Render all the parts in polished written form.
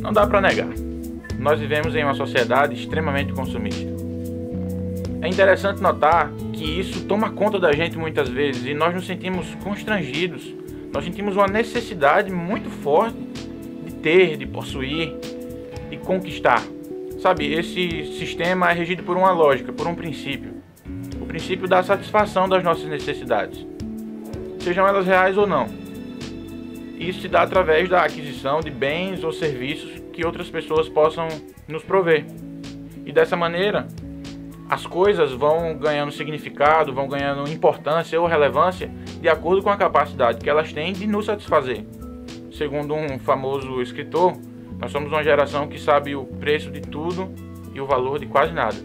Não dá para negar. Nós vivemos em uma sociedade extremamente consumista. É interessante notar que isso toma conta da gente muitas vezes e nós nos sentimos constrangidos. Nós sentimos uma necessidade muito forte de ter, de possuir, de conquistar. Sabe, esse sistema é regido por uma lógica, por um princípio. O princípio da satisfação das nossas necessidades, sejam elas reais ou não. Isso se dá através da aquisição de bens ou serviços que outras pessoas possam nos prover. E dessa maneira, as coisas vão ganhando significado, vão ganhando importância ou relevância de acordo com a capacidade que elas têm de nos satisfazer. Segundo um famoso escritor, nós somos uma geração que sabe o preço de tudo e o valor de quase nada.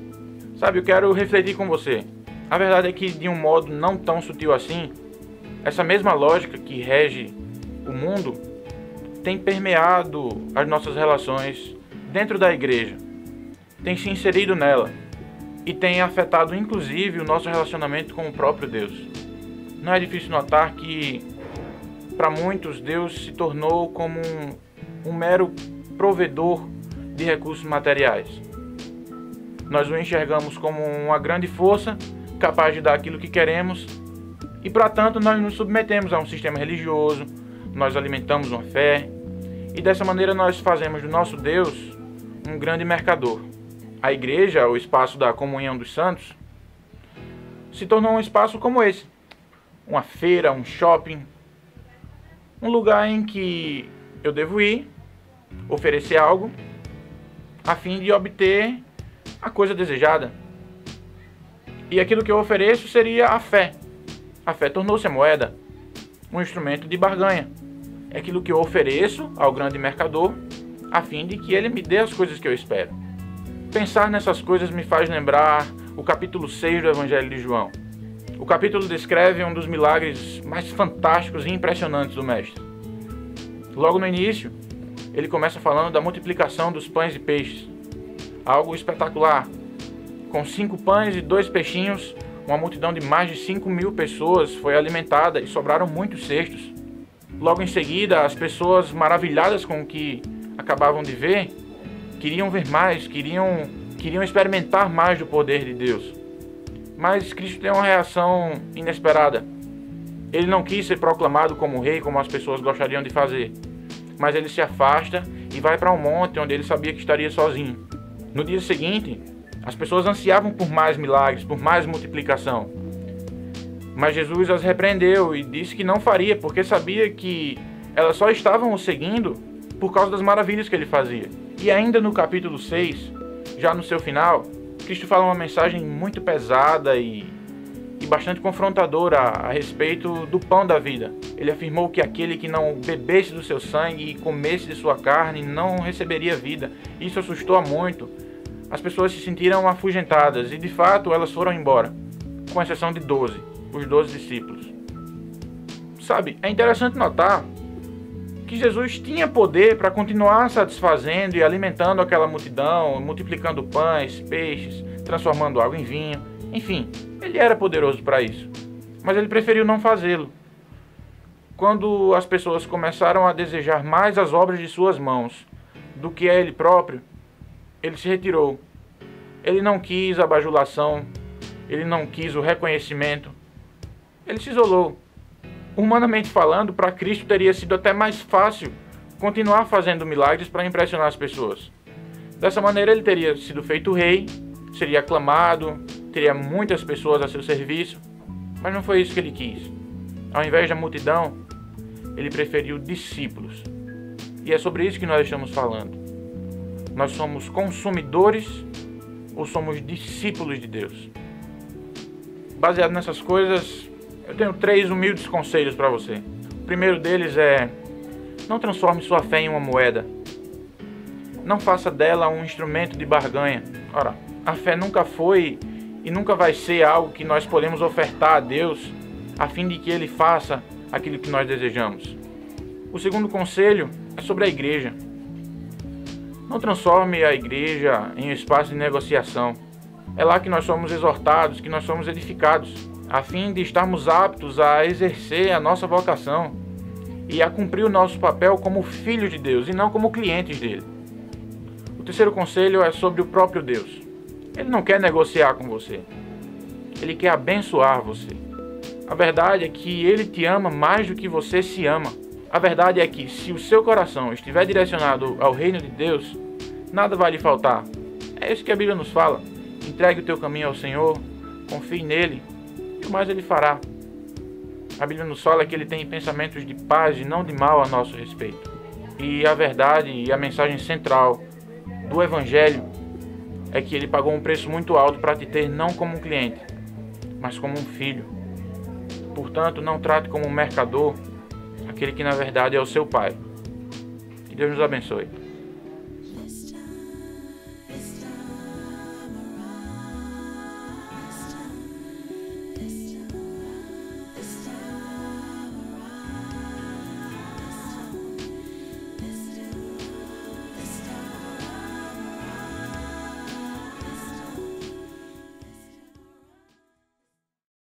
Sabe, eu quero refletir com você. A verdade é que, de um modo não tão sutil assim, essa mesma lógica que rege o mundo tem permeado as nossas relações dentro da igreja, tem se inserido nela e tem afetado inclusive o nosso relacionamento com o próprio Deus. Não é difícil notar que, para muitos, Deus se tornou como um mero provedor de recursos materiais. Nós o enxergamos como uma grande força capaz de dar aquilo que queremos e, para tanto, nós nos submetemos a um sistema religioso, nós alimentamos uma fé e dessa maneira nós fazemos do nosso Deus um grande mercador. A igreja, o espaço da comunhão dos santos, se tornou um espaço como esse, uma feira, um shopping, um lugar em que eu devo ir, oferecer algo, a fim de obter a coisa desejada. E aquilo que eu ofereço seria a fé. A fé tornou-se a moeda, um instrumento de barganha. É aquilo que eu ofereço ao grande mercador, a fim de que ele me dê as coisas que eu espero. Pensar nessas coisas me faz lembrar o capítulo 6 do Evangelho de João. O capítulo descreve um dos milagres mais fantásticos e impressionantes do Mestre. Logo no início, ele começa falando da multiplicação dos pães e peixes. Algo espetacular. Com 5 pães e 2 peixinhos, uma multidão de mais de 5.000 pessoas foi alimentada e sobraram muitos cestos. Logo em seguida, as pessoas, maravilhadas com o que acabavam de ver, queriam ver mais, queriam experimentar mais do poder de Deus. Mas Cristo tem uma reação inesperada. Ele não quis ser proclamado como rei, como as pessoas gostariam de fazer. Mas ele se afasta e vai para um monte onde ele sabia que estaria sozinho. No dia seguinte, as pessoas ansiavam por mais milagres, por mais multiplicação. Mas Jesus as repreendeu e disse que não faria, porque sabia que elas só estavam o seguindo por causa das maravilhas que ele fazia. E ainda no capítulo 6, já no seu final, Cristo fala uma mensagem muito pesada e bastante confrontadora a respeito do pão da vida. Ele afirmou que aquele que não bebesse do seu sangue e comesse de sua carne não receberia vida. Isso assustou muito. As pessoas se sentiram afugentadas e, de fato, elas foram embora, com exceção de 12, os 12 discípulos. Sabe, é interessante notar que Jesus tinha poder para continuar satisfazendo e alimentando aquela multidão, multiplicando pães, peixes, transformando água em vinho. Enfim, ele era poderoso para isso, mas ele preferiu não fazê-lo. Quando as pessoas começaram a desejar mais as obras de suas mãos do que a ele próprio, ele se retirou. Ele não quis a bajulação, ele não quis o reconhecimento, ele se isolou. Humanamente falando, para Cristo teria sido até mais fácil continuar fazendo milagres para impressionar as pessoas. Dessa maneira ele teria sido feito rei, seria aclamado, teria muitas pessoas a seu serviço, mas não foi isso que ele quis. Ao invés da multidão, ele preferiu discípulos. E é sobre isso que nós estamos falando. Nós somos consumidores ou somos discípulos de Deus? Baseado nessas coisas, eu tenho 3 humildes conselhos para você. O primeiro deles é: não transforme sua fé em uma moeda. Não faça dela um instrumento de barganha. Ora, a fé nunca foi e nunca vai ser algo que nós podemos ofertar a Deus a fim de que Ele faça aquilo que nós desejamos. O segundo conselho é sobre a igreja. Não transforme a igreja em um espaço de negociação. É lá que nós somos exortados, que nós somos edificados, a fim de estarmos aptos a exercer a nossa vocação e a cumprir o nosso papel como filhos de Deus e não como clientes dele. terceiro conselho é sobre o próprio Deus. Ele não quer negociar com você. Ele quer abençoar você. A verdade é que Ele te ama mais do que você se ama. A verdade é que se o seu coração estiver direcionado ao reino de Deus, nada vai lhe faltar. É isso que a Bíblia nos fala. Entregue o teu caminho ao Senhor, confie nele, e o mais Ele fará. A Bíblia nos fala que Ele tem pensamentos de paz e não de mal a nosso respeito. E a verdade e a mensagem central do Evangelho é que Ele pagou um preço muito alto para te ter não como um cliente, mas como um filho. Portanto, não trate como um mercador aquele que na verdade é o seu Pai. Que Deus nos abençoe.